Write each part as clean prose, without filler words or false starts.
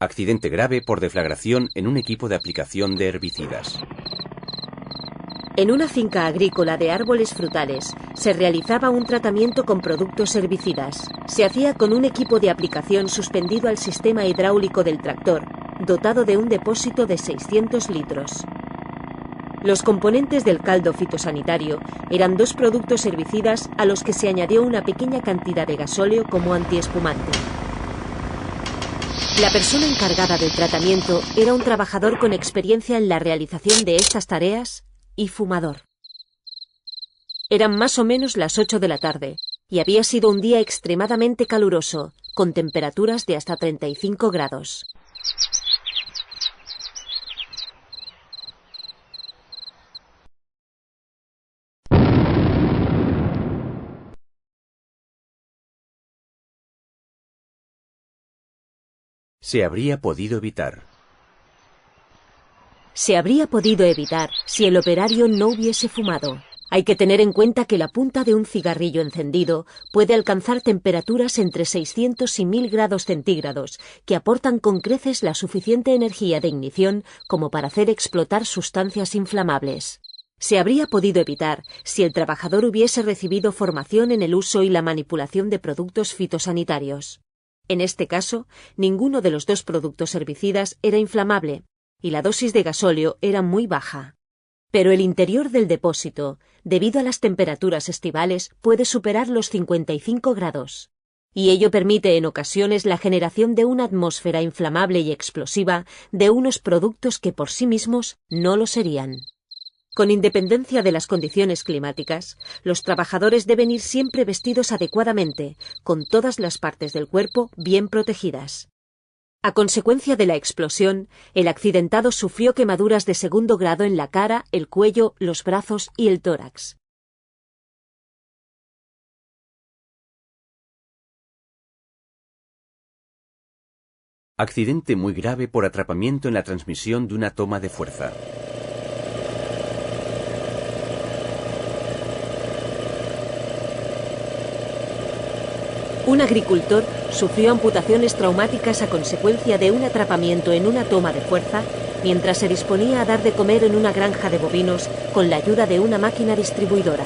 Accidente grave por deflagración en un equipo de aplicación de herbicidas. En una finca agrícola de árboles frutales se realizaba un tratamiento con productos herbicidas. Se hacía con un equipo de aplicación suspendido al sistema hidráulico del tractor, dotado de un depósito de 600 litros. Los componentes del caldo fitosanitario eran 2 productos herbicidas a los que se añadió una pequeña cantidad de gasóleo como antiespumante. La persona encargada del tratamiento era un trabajador con experiencia en la realización de estas tareas y fumador. Eran más o menos las 8 de la tarde y había sido un día extremadamente caluroso, con temperaturas de hasta 35 grados. Se habría podido evitar. Se habría podido evitar si el operario no hubiese fumado. Hay que tener en cuenta que la punta de un cigarrillo encendido puede alcanzar temperaturas entre 600 y 1000 grados centígrados, que aportan con creces la suficiente energía de ignición como para hacer explotar sustancias inflamables. Se habría podido evitar si el trabajador hubiese recibido formación en el uso y la manipulación de productos fitosanitarios. En este caso, ninguno de los 2 productos herbicidas era inflamable y la dosis de gasóleo era muy baja. Pero el interior del depósito, debido a las temperaturas estivales, puede superar los 55 grados. Y ello permite en ocasiones la generación de una atmósfera inflamable y explosiva de unos productos que por sí mismos no lo serían. Con independencia de las condiciones climáticas, los trabajadores deben ir siempre vestidos adecuadamente, con todas las partes del cuerpo bien protegidas. A consecuencia de la explosión, el accidentado sufrió quemaduras de 2º grado en la cara, el cuello, los brazos y el tórax. Accidente muy grave por atrapamiento en la transmisión de una toma de fuerza. Un agricultor sufrió amputaciones traumáticas a consecuencia de un atrapamiento en una toma de fuerza mientras se disponía a dar de comer en una granja de bovinos con la ayuda de una máquina distribuidora.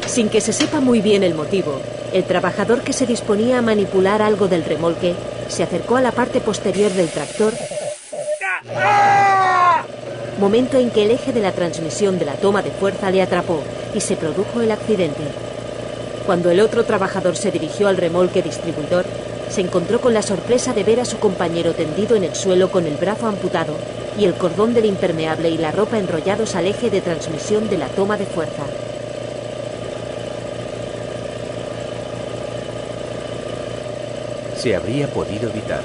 Sin que se sepa muy bien el motivo, el trabajador que se disponía a manipular algo del remolque se acercó a la parte posterior del tractor, momento en que el eje de la transmisión de la toma de fuerza le atrapó y se produjo el accidente. Cuando el otro trabajador se dirigió al remolque distribuidor, se encontró con la sorpresa de ver a su compañero tendido en el suelo con el brazo amputado y el cordón del impermeable y la ropa enrollados al eje de transmisión de la toma de fuerza. Se habría podido evitar.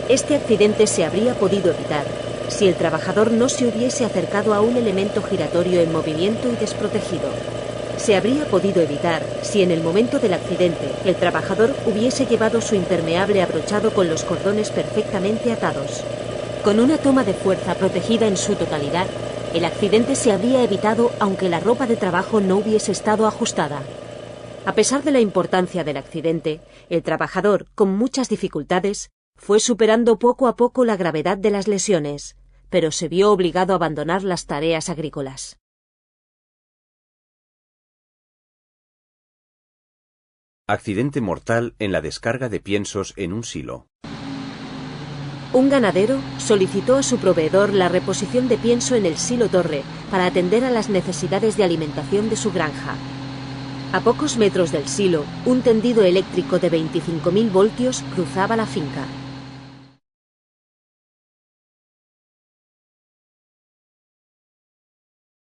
Este accidente se habría podido evitar si el trabajador no se hubiese acercado a un elemento giratorio en movimiento y desprotegido. Se habría podido evitar si en el momento del accidente el trabajador hubiese llevado su impermeable abrochado con los cordones perfectamente atados. Con una toma de fuerza protegida en su totalidad, el accidente se habría evitado aunque la ropa de trabajo no hubiese estado ajustada. A pesar de la importancia del accidente, el trabajador, con muchas dificultades, fue superando poco a poco la gravedad de las lesiones, pero se vio obligado a abandonar las tareas agrícolas. Accidente mortal en la descarga de piensos en un silo. Un ganadero solicitó a su proveedor la reposición de pienso en el silo torre para atender a las necesidades de alimentación de su granja. A pocos metros del silo, un tendido eléctrico de 25.000 voltios cruzaba la finca.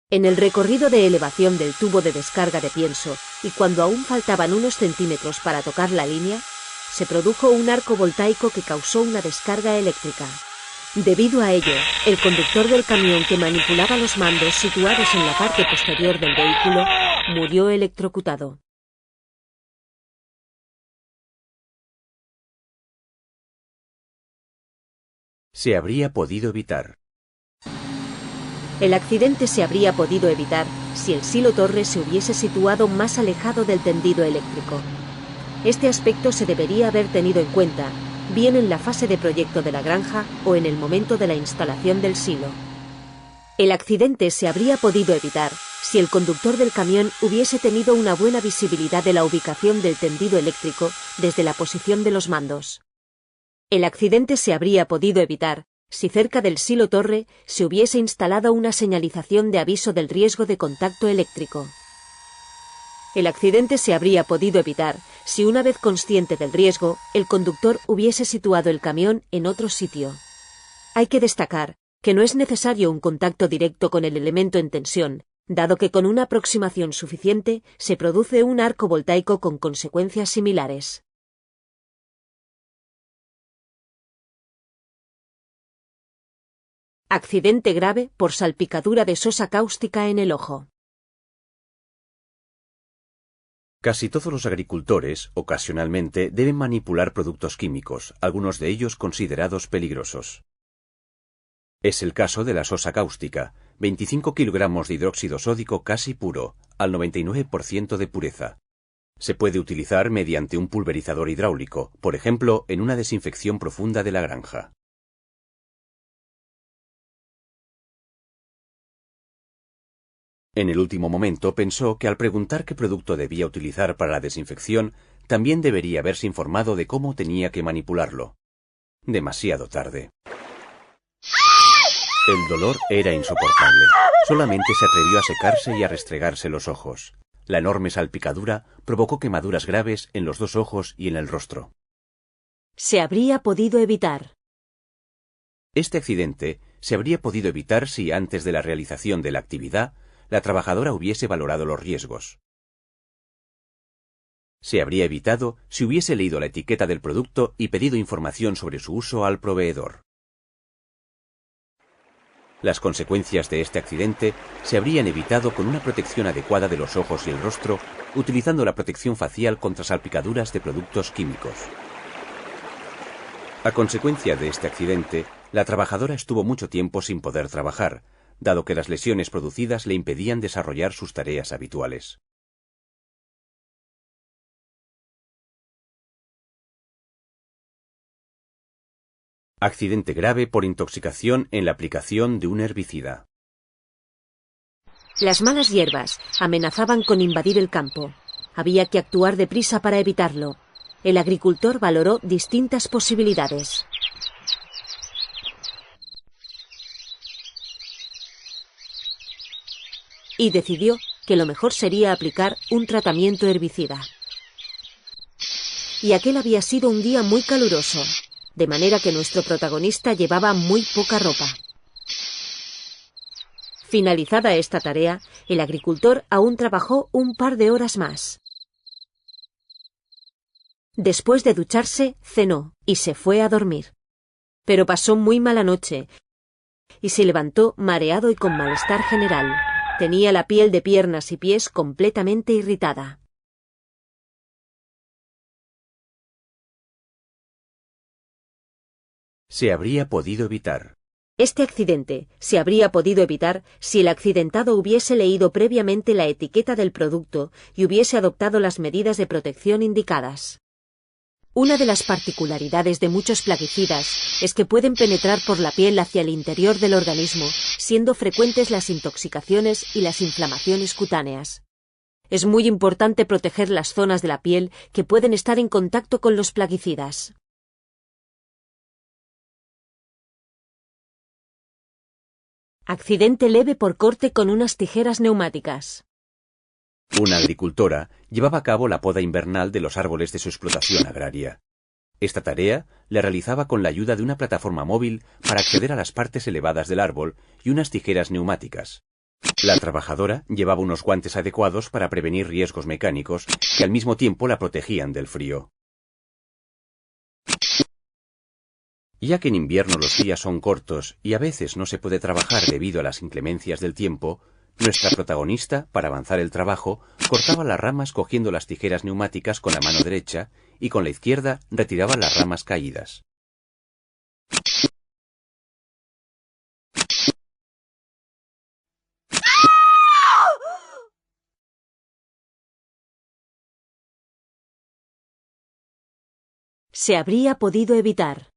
En el recorrido de elevación del tubo de descarga de pienso, y cuando aún faltaban unos centímetros para tocar la línea, se produjo un arco voltaico que causó una descarga eléctrica. Debido a ello, el conductor del camión que manipulaba los mandos situados en la parte posterior del vehículo murió electrocutado. Se habría podido evitar. El accidente se habría podido evitar si el silo torre se hubiese situado más alejado del tendido eléctrico. Este aspecto se debería haber tenido en cuenta, bien en la fase de proyecto de la granja o en el momento de la instalación del silo. El accidente se habría podido evitar si el conductor del camión hubiese tenido una buena visibilidad de la ubicación del tendido eléctrico desde la posición de los mandos. El accidente se habría podido evitar si cerca del silo torre se hubiese instalado una señalización de aviso del riesgo de contacto eléctrico. El accidente se habría podido evitar si, una vez consciente del riesgo, el conductor hubiese situado el camión en otro sitio. Hay que destacar que no es necesario un contacto directo con el elemento en tensión, dado que con una aproximación suficiente se produce un arco voltaico con consecuencias similares. Accidente grave por salpicadura de sosa cáustica en el ojo. Casi todos los agricultores, ocasionalmente, deben manipular productos químicos, algunos de ellos considerados peligrosos. Es el caso de la sosa cáustica, 25 kilogramos de hidróxido sódico casi puro, al 99% de pureza. Se puede utilizar mediante un pulverizador hidráulico, por ejemplo, en una desinfección profunda de la granja. En el último momento pensó que al preguntar qué producto debía utilizar para la desinfección, también debería haberse informado de cómo tenía que manipularlo. Demasiado tarde. El dolor era insoportable. Solamente se atrevió a secarse y a restregarse los ojos. La enorme salpicadura provocó quemaduras graves en los dos ojos y en el rostro. Se habría podido evitar. Este accidente se habría podido evitar si, antes de la realización de la actividad, la trabajadora hubiese valorado los riesgos. Se habría evitado si hubiese leído la etiqueta del producto y pedido información sobre su uso al proveedor. Las consecuencias de este accidente se habrían evitado con una protección adecuada de los ojos y el rostro, utilizando la protección facial contra salpicaduras de productos químicos. A consecuencia de este accidente, la trabajadora estuvo mucho tiempo sin poder trabajar, dado que las lesiones producidas le impedían desarrollar sus tareas habituales. Accidente grave por intoxicación en la aplicación de un herbicida. Las malas hierbas amenazaban con invadir el campo. Había que actuar deprisa para evitarlo. El agricultor valoró distintas posibilidades. Y decidió que lo mejor sería aplicar un tratamiento herbicida. Y aquel había sido un día muy caluroso, de manera que nuestro protagonista llevaba muy poca ropa. Finalizada esta tarea, el agricultor aún trabajó un par de horas más. Después de ducharse, cenó y se fue a dormir. Pero pasó muy mala noche y se levantó mareado y con malestar general. Tenía la piel de piernas y pies completamente irritada. Se habría podido evitar. Este accidente se habría podido evitar si el accidentado hubiese leído previamente la etiqueta del producto y hubiese adoptado las medidas de protección indicadas. Una de las particularidades de muchos plaguicidas es que pueden penetrar por la piel hacia el interior del organismo, siendo frecuentes las intoxicaciones y las inflamaciones cutáneas. Es muy importante proteger las zonas de la piel que pueden estar en contacto con los plaguicidas. Accidente leve por corte con unas tijeras neumáticas. Una agricultora llevaba a cabo la poda invernal de los árboles de su explotación agraria. Esta tarea la realizaba con la ayuda de una plataforma móvil para acceder a las partes elevadas del árbol y unas tijeras neumáticas. La trabajadora llevaba unos guantes adecuados para prevenir riesgos mecánicos que al mismo tiempo la protegían del frío. Ya que en invierno los días son cortos y a veces no se puede trabajar debido a las inclemencias del tiempo, nuestra protagonista, para avanzar el trabajo, cortaba las ramas cogiendo las tijeras neumáticas con la mano derecha y con la izquierda retiraba las ramas caídas. Se habría podido evitar.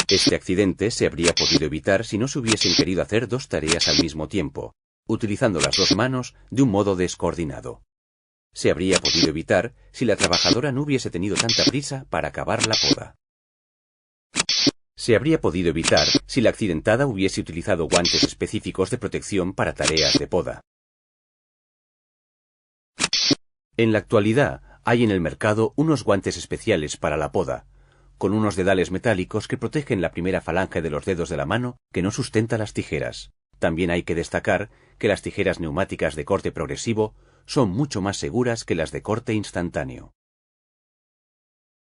Este accidente se habría podido evitar si no se hubiesen querido hacer dos tareas al mismo tiempo, utilizando las dos manos de un modo descoordinado. Se habría podido evitar si la trabajadora no hubiese tenido tanta prisa para acabar la poda. Se habría podido evitar si la accidentada hubiese utilizado guantes específicos de protección para tareas de poda. En la actualidad hay en el mercado unos guantes especiales para la poda, con unos dedales metálicos que protegen la primera falange de los dedos de la mano que no sustenta las tijeras. También hay que destacar que las tijeras neumáticas de corte progresivo son mucho más seguras que las de corte instantáneo.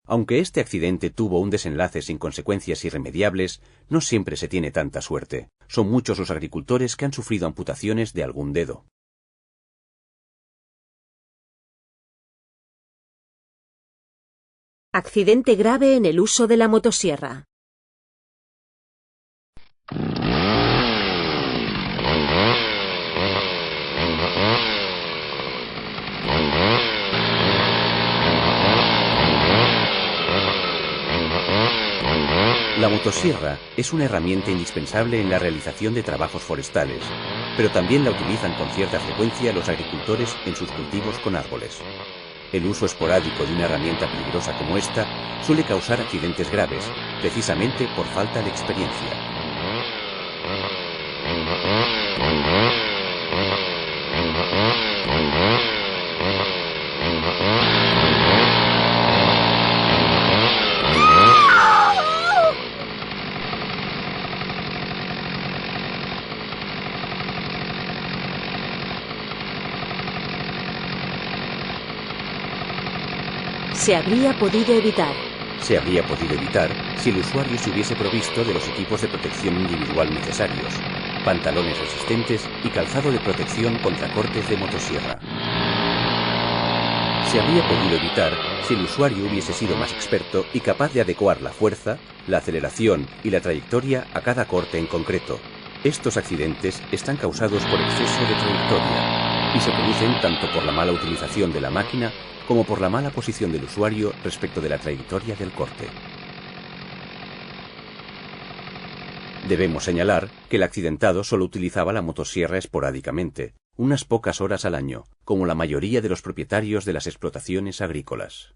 Aunque este accidente tuvo un desenlace sin consecuencias irremediables, no siempre se tiene tanta suerte. Son muchos los agricultores que han sufrido amputaciones de algún dedo. Accidente grave en el uso de la motosierra. La motosierra es una herramienta indispensable en la realización de trabajos forestales, pero también la utilizan con cierta frecuencia los agricultores en sus cultivos con árboles. El uso esporádico de una herramienta peligrosa como esta suele causar accidentes graves, precisamente por falta de experiencia. Se habría podido evitar. Se habría podido evitar si el usuario se hubiese provisto de los equipos de protección individual necesarios, pantalones resistentes y calzado de protección contra cortes de motosierra. Se habría podido evitar si el usuario hubiese sido más experto y capaz de adecuar la fuerza, la aceleración y la trayectoria a cada corte en concreto. Estos accidentes están causados por exceso de trayectoria y se producen tanto por la mala utilización de la máquina como por la mala posición del usuario respecto de la trayectoria del corte. Debemos señalar que el accidentado solo utilizaba la motosierra esporádicamente, unas pocas horas al año, como la mayoría de los propietarios de las explotaciones agrícolas.